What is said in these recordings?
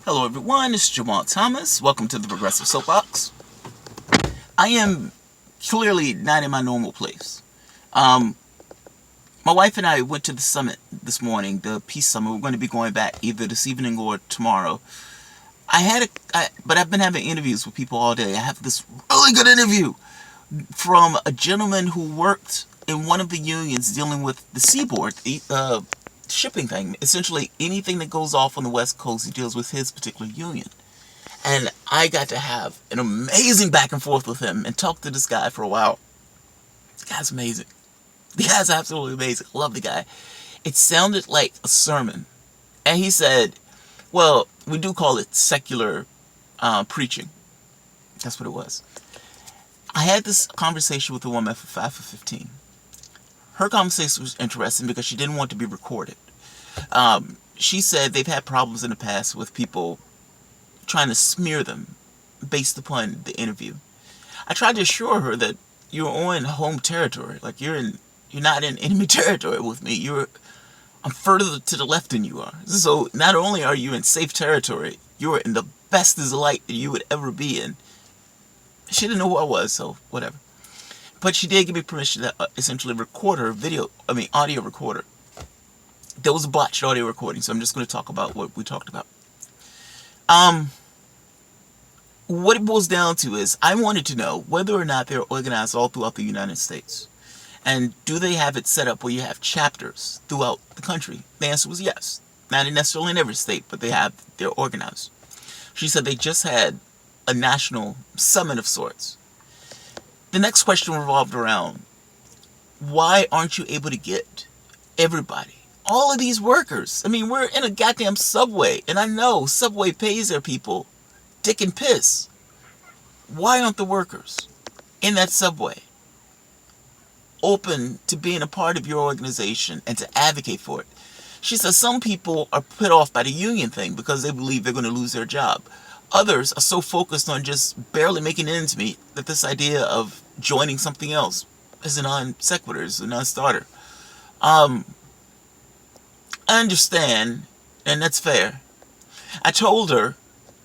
Hello everyone, it's Jamal Thomas. Welcome to the Progressive Soapbox. I am clearly not in my normal place. Um, my wife and I went to the summit this morning, the Peace Summit. We're going to be going back either this evening or tomorrow. But I've been having interviews with people all day. I have this really good interview from a gentleman who worked in one of the unions dealing with the seaboard, the shipping thing. Essentially, anything that goes off on the West Coast, he deals with his particular union. And I got to have an amazing back and forth with him and talk to this guy for a while. The guy's amazing. The guy's absolutely amazing. I love the guy. It sounded like a sermon. And he said, well, we do call it secular preaching. That's what it was. I had this conversation with a woman for 5 for 15. Her conversation was interesting because she didn't want to be recorded. She said they've had problems in the past with people trying to smear them based upon the interview. I tried to assure her that you're on home territory. Like you're not in enemy territory with me. I'm further to the left than you are. So not only are you in safe territory, you're in the bestest light that you would ever be in. She didn't know who I was, so whatever. But she did give me permission to essentially record her audio recorder. There was a botched audio recording, so I'm just going to talk about what we talked about. What it boils down to is I wanted to know whether or not they're organized all throughout the United States. And do they have it set up where you have chapters throughout the country? The answer was yes. Not necessarily in every state, but they're organized. She said they just had a national summit of sorts. The next question revolved around, why aren't you able to get everybody? All of these workers. I mean, we're in a goddamn Subway, and I know Subway pays their people dick and piss. Why aren't the workers in that Subway open to being a part of your organization and to advocate for it? She says some people are put off by the union thing because they believe they're going to lose their job. Others are so focused on just barely making ends meet that this idea of joining something else is a non sequitur, is a non-starter. I understand, and that's fair. I told her,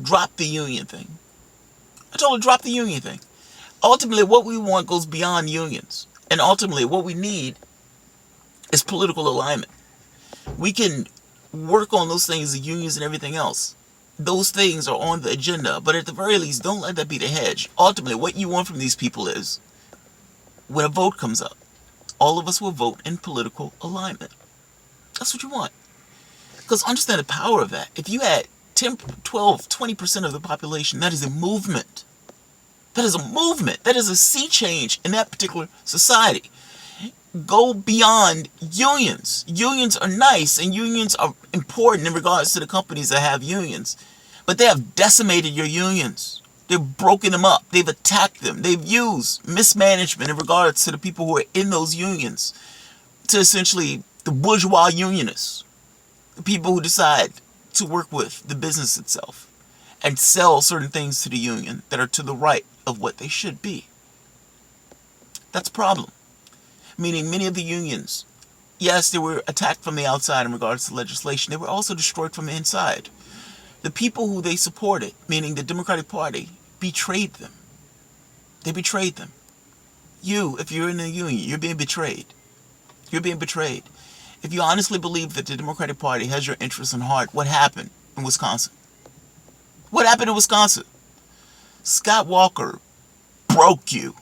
drop the union thing. Ultimately, what we want goes beyond unions. And ultimately, what we need is political alignment. We can work on those things, the unions and everything else. Those things are on the agenda, but at the very least, don't let that be the hedge. Ultimately, what you want from these people is, when a vote comes up, all of us will vote in political alignment. That's what you want. Because understand the power of that. If you had 10, 12, 20% of the population, that is a movement. That is a movement. That is a sea change in that particular society. Go beyond unions. Unions are nice and unions are important in regards to the companies that have unions. But they have decimated your unions. They've broken them up. They've attacked them. They've used mismanagement in regards to the people who are in those unions to essentially the bourgeois unionists, the people who decide to work with the business itself and sell certain things to the union that are to the right of what they should be. That's a problem. Meaning many of the unions, yes, they were attacked from the outside in regards to legislation. They were also destroyed from the inside. The people who they supported, meaning the Democratic Party, betrayed them. They betrayed them. You, if you're in a union, you're being betrayed. You're being betrayed. If you honestly believe that the Democratic Party has your interests in heart, what happened in Wisconsin? What happened in Wisconsin? Scott Walker broke you.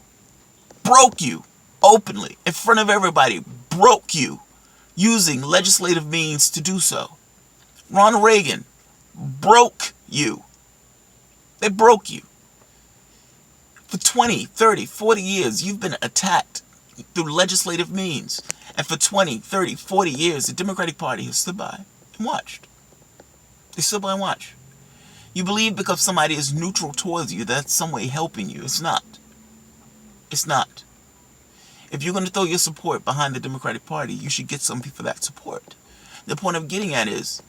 Broke you. Openly, in front of everybody, broke you using legislative means to do so. Ronald Reagan broke you. They broke you. For 20, 30, 40 years, you've been attacked through legislative means. And for 20, 30, 40 years, the Democratic Party has stood by and watched. They stood by and watched. You believe because somebody is neutral towards you, that's some way helping you. It's not. It's not. If you're going to throw your support behind the Democratic Party, you should get something for that support. The point I'm getting at is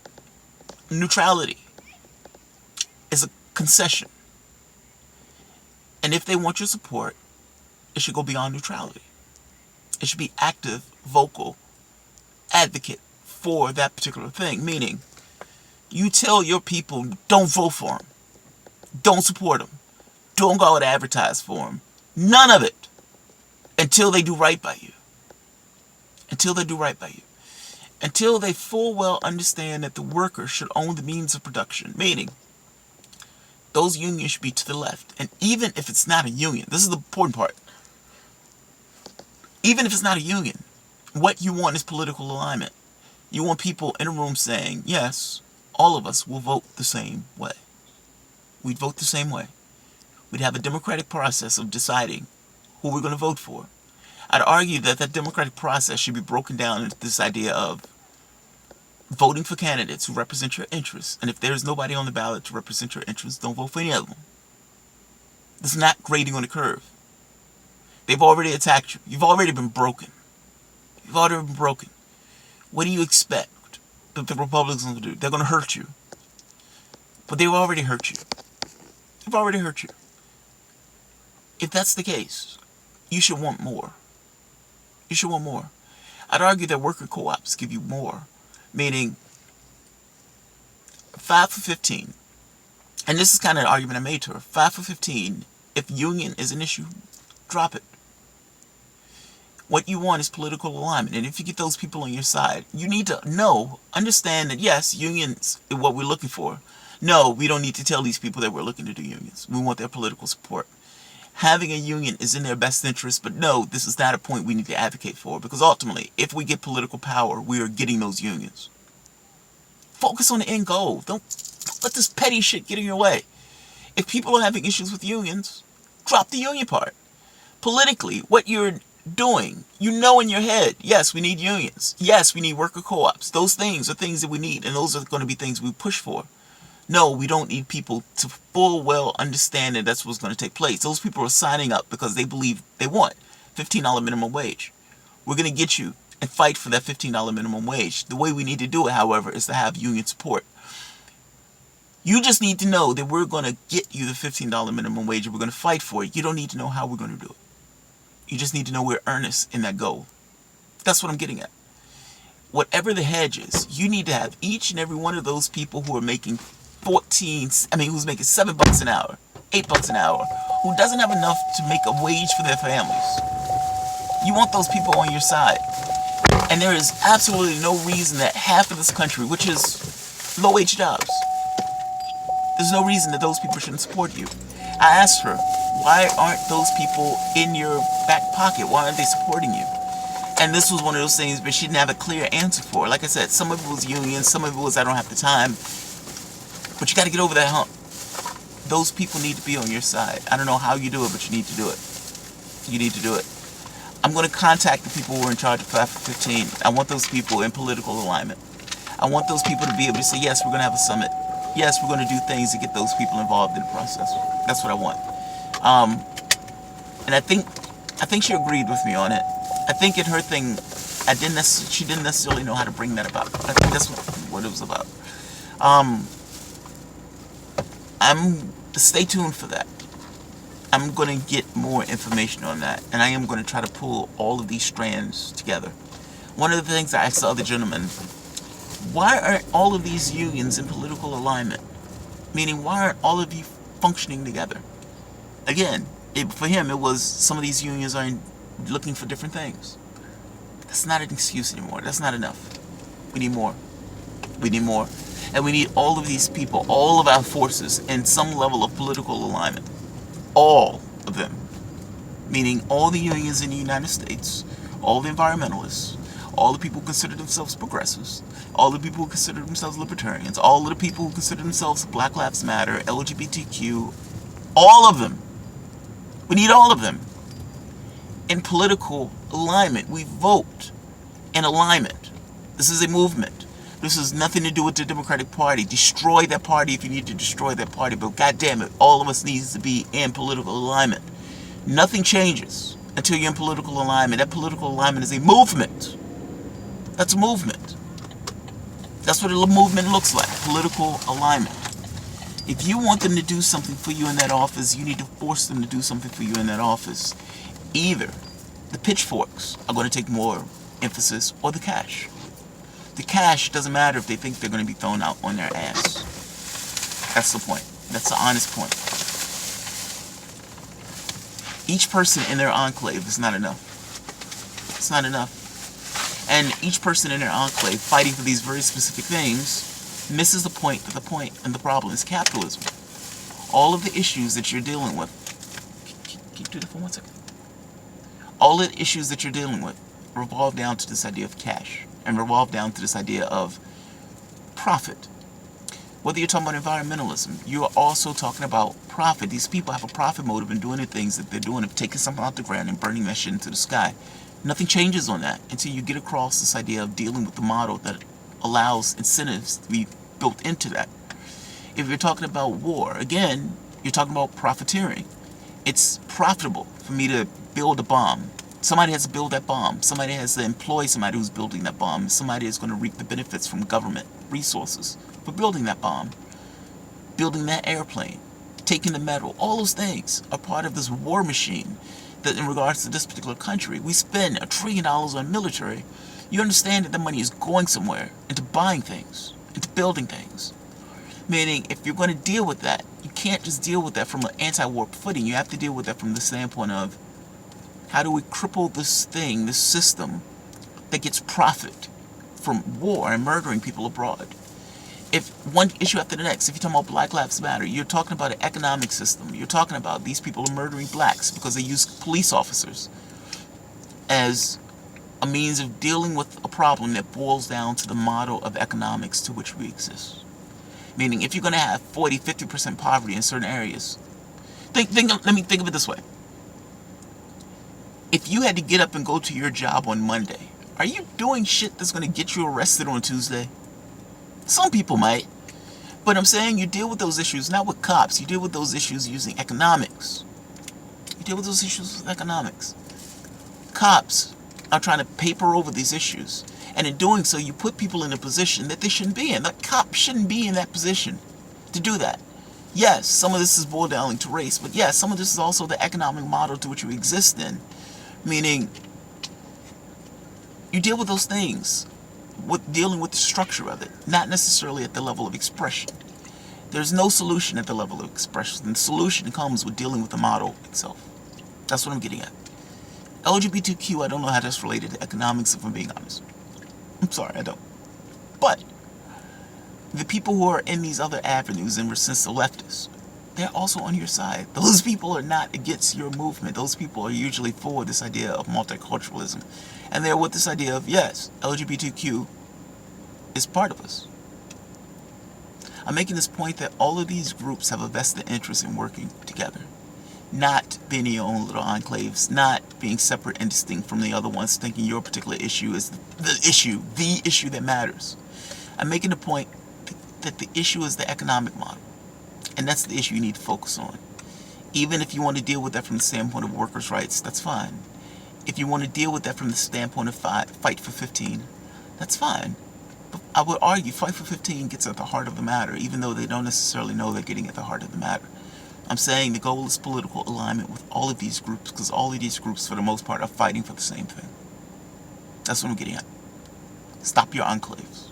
neutrality is a concession. And if they want your support, it should go beyond neutrality. It should be active, vocal, advocate for that particular thing. Meaning, You tell your people, don't vote for them. Don't support them. Don't go out and advertise for them. None of it. Until they do right by you. Until they do right by you. Until they full well understand that the worker should own the means of production. Meaning, those unions should be to the left. And even if it's not a union, this is the important part. Even if it's not a union, what you want is political alignment. You want people in a room saying, yes, all of us will vote the same way. We'd vote the same way. We'd have a democratic process of deciding who we're going to vote for. I'd argue that that democratic process should be broken down into this idea of voting for candidates who represent your interests. And if there's nobody on the ballot to represent your interests, don't vote for any of them. This is not grading on the curve. They've already attacked you. You've already been broken. You've already been broken. What do you expect that the Republicans are going to do? They're going to hurt you. But they've already hurt you. They've already hurt you. If that's the case, you should want more. You should want more. I'd argue that worker co-ops give you more. Meaning, 5 for 15. And this is kind of an argument I made to her. 5 for 15. If union is an issue, drop it. What you want is political alignment. And if you get those people on your side, you need to understand that yes, unions is what we're looking for. No, we don't need to tell these people that we're looking to do unions. We want their political support. Having a union is in their best interest, but no, this is not a point we need to advocate for, because ultimately, if we get political power, we are getting those unions. Focus on the end goal. Don't let this petty shit get in your way. If people are having issues with unions, drop the union part. Politically, what you're doing, you know in your head, yes, we need unions. Yes, we need worker co-ops. Those things are things that we need, and those are going to be things we push for. No, we don't need people to full well understand that that's what's going to take place. Those people are signing up because they believe they want $15 minimum wage. We're going to get you and fight for that $15 minimum wage. The way we need to do it, however, is to have union support. You just need to know that we're going to get you the $15 minimum wage and we're going to fight for it. You don't need to know how we're going to do it. You just need to know we're earnest in that goal. That's what I'm getting at. Whatever the hedge is, you need to have each and every one of those people who are making who's making $7 an hour, $8 an hour, who doesn't have enough to make a wage for their families. You want those people on your side. And there is absolutely no reason that half of this country, which is low-wage jobs, there's no reason that those people shouldn't support you. I asked her, why aren't those people in your back pocket? Why aren't they supporting you? And this was one of those things, but she didn't have a clear answer for. Like I said, some of it was unions, some of it was I don't have the time. But you got to get over that hump. Those people need to be on your side. I don't know how you do it, but you need to do it. You need to do it. I'm going to contact the people who are in charge of 5 for 15. I want those people in political alignment. I want those people to be able to say, yes, we're going to have a summit. Yes, we're going to do things to get those people involved in the process. That's what I want. And I think she agreed with me on it. I think in her thing, she didn't necessarily know how to bring that about. I think that's what it was about. Stay tuned for that. I'm going to get more information on that, and I am going to try to pull all of these strands together. One of the things I asked the other gentleman, why aren't all of these unions in political alignment? Meaning, why aren't all of you functioning together? Again, for him, it was some of these unions are looking for different things. That's not an excuse anymore. That's not enough. We need more. We need more. And we need all of these people, all of our forces, in some level of political alignment. All of them. Meaning all the unions in the United States, all the environmentalists, all the people who consider themselves progressives, all the people who consider themselves libertarians, all of the people who consider themselves Black Lives Matter, LGBTQ, all of them. We need all of them in political alignment. We vote in alignment. This is a movement. This has nothing to do with the Democratic Party. Destroy that party if you need to destroy that party. But goddamn it, all of us needs to be in political alignment. Nothing changes until you're in political alignment. That political alignment is a movement. That's a movement. That's what a movement looks like. Political alignment. If you want them to do something for you in that office, you need to force them to do something for you in that office. Either the pitchforks are going to take more emphasis or the cash. The cash doesn't matter if they think they're going to be thrown out on their ass. That's the point. That's the honest point. Each person in their enclave is not enough. It's not enough. And each person in their enclave fighting for these very specific things misses the point that the point and the problem is capitalism. All of the issues that you're dealing with, keep doing it for 1 second. All the issues that you're dealing with revolve down to this idea of cash and revolve down to this idea of profit. Whether you're talking about environmentalism, you're also talking about profit. These people have a profit motive in doing the things that they're doing, of taking something out the ground and burning that shit into the sky. Nothing changes on that until you get across this idea of dealing with the model that allows incentives to be built into that. If you're talking about war, again, you're talking about profiteering. It's profitable for me to build a bomb. Somebody has to build that bomb. Somebody has to employ somebody who's building that bomb. Somebody is going to reap the benefits from government resources for building that bomb, building that airplane, taking the metal. All those things are part of this war machine that, in regards to this particular country, we spend $1 trillion on military. You understand that the money is going somewhere, into buying things, into building things. Meaning, if you're going to deal with that, you can't just deal with that from an anti-war footing. You have to deal with that from the standpoint of, how do we cripple this thing, this system that gets profit from war and murdering people abroad? If one issue after the next, if you're talking about Black Lives Matter, you're talking about an economic system. You're talking about these people are murdering blacks because they use police officers as a means of dealing with a problem that boils down to the model of economics to which we exist. Meaning, if you're going to have 40, 50% poverty in certain areas, let me think of it this way. If you had to get up and go to your job on Monday, are you doing shit that's going to get you arrested on Tuesday? Some people might. But I'm saying you deal with those issues not with cops. You deal with those issues using economics. You deal with those issues with economics. Cops are trying to paper over these issues. And in doing so, you put people in a position that they shouldn't be in. The cop shouldn't be in that position to do that. Yes, some of this is boiled down to race. But yes, some of this is also the economic model to which we exist in. Meaning, you deal with those things, with dealing with the structure of it, not necessarily at the level of expression. There's no solution at the level of expression. The solution comes with dealing with the model itself. That's what I'm getting at. LGBTQ, I don't know how that's related to economics, if I'm being honest. I'm sorry, I don't. But the people who are in these other avenues, and since the leftists, they're also on your side. Those people are not against your movement. Those people are usually for this idea of multiculturalism. And they're with this idea of, yes, LGBTQ is part of us. I'm making this point that all of these groups have a vested interest in working together. Not being in your own little enclaves, not being separate and distinct from the other ones, thinking your particular issue is the issue that matters. I'm making the point that the issue is the economic model. And that's the issue you need to focus on. Even if you want to deal with that from the standpoint of workers' rights, that's fine. If you want to deal with that from the standpoint of Fight for 15, that's fine. But I would argue Fight for 15 gets at the heart of the matter, even though they don't necessarily know they're getting at the heart of the matter. I'm saying the goal is political alignment with all of these groups, because all of these groups, for the most part, are fighting for the same thing. That's what I'm getting at. Stop your enclaves.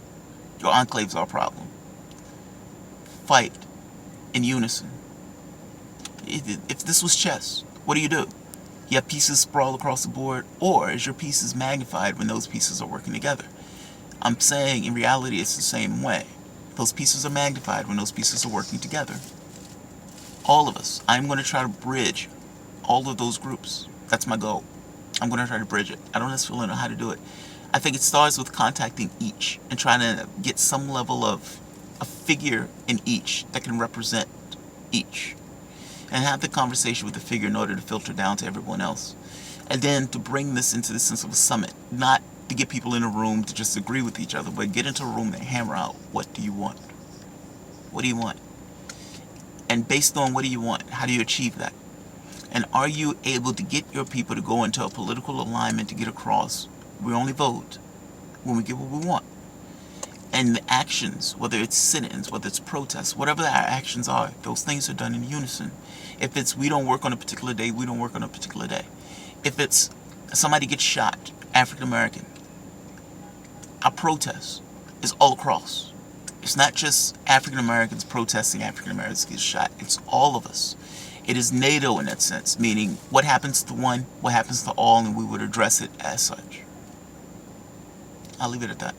Your enclaves are a problem. Fight in unison. If this was chess, what do? You have pieces sprawled across the board, or is your pieces magnified when those pieces are working together? I'm saying in reality it's the same way. Those pieces are magnified when those pieces are working together. All of us. I'm going to try to bridge all of those groups. That's my goal. I'm going to try to bridge it. I don't necessarily know how to do it. I think it starts with contacting each and trying to get some level of a figure in each that can represent each. And have the conversation with the figure in order to filter down to everyone else. And then to bring this into the sense of a summit. Not to get people in a room to just agree with each other, but get into a room and hammer out, what do you want? What do you want? And based on what do you want, how do you achieve that? And are you able to get your people to go into a political alignment to get across, we only vote when we get what we want? And the actions, whether it's sit-ins, whether it's protests, whatever our actions are, those things are done in unison. If it's we don't work on a particular day, we don't work on a particular day. If it's somebody gets shot, African American, I protest. is all across. It's not just African Americans protesting African Americans get shot. It's all of us. It is NATO in that sense, meaning what happens to one, what happens to all, and we would address it as such. I'll leave it at that.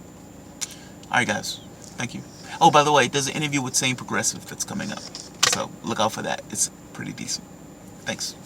Alright guys, thank you. Oh, by the way, there's an interview with Sane Progressive that's coming up. So look out for that. It's pretty decent. Thanks.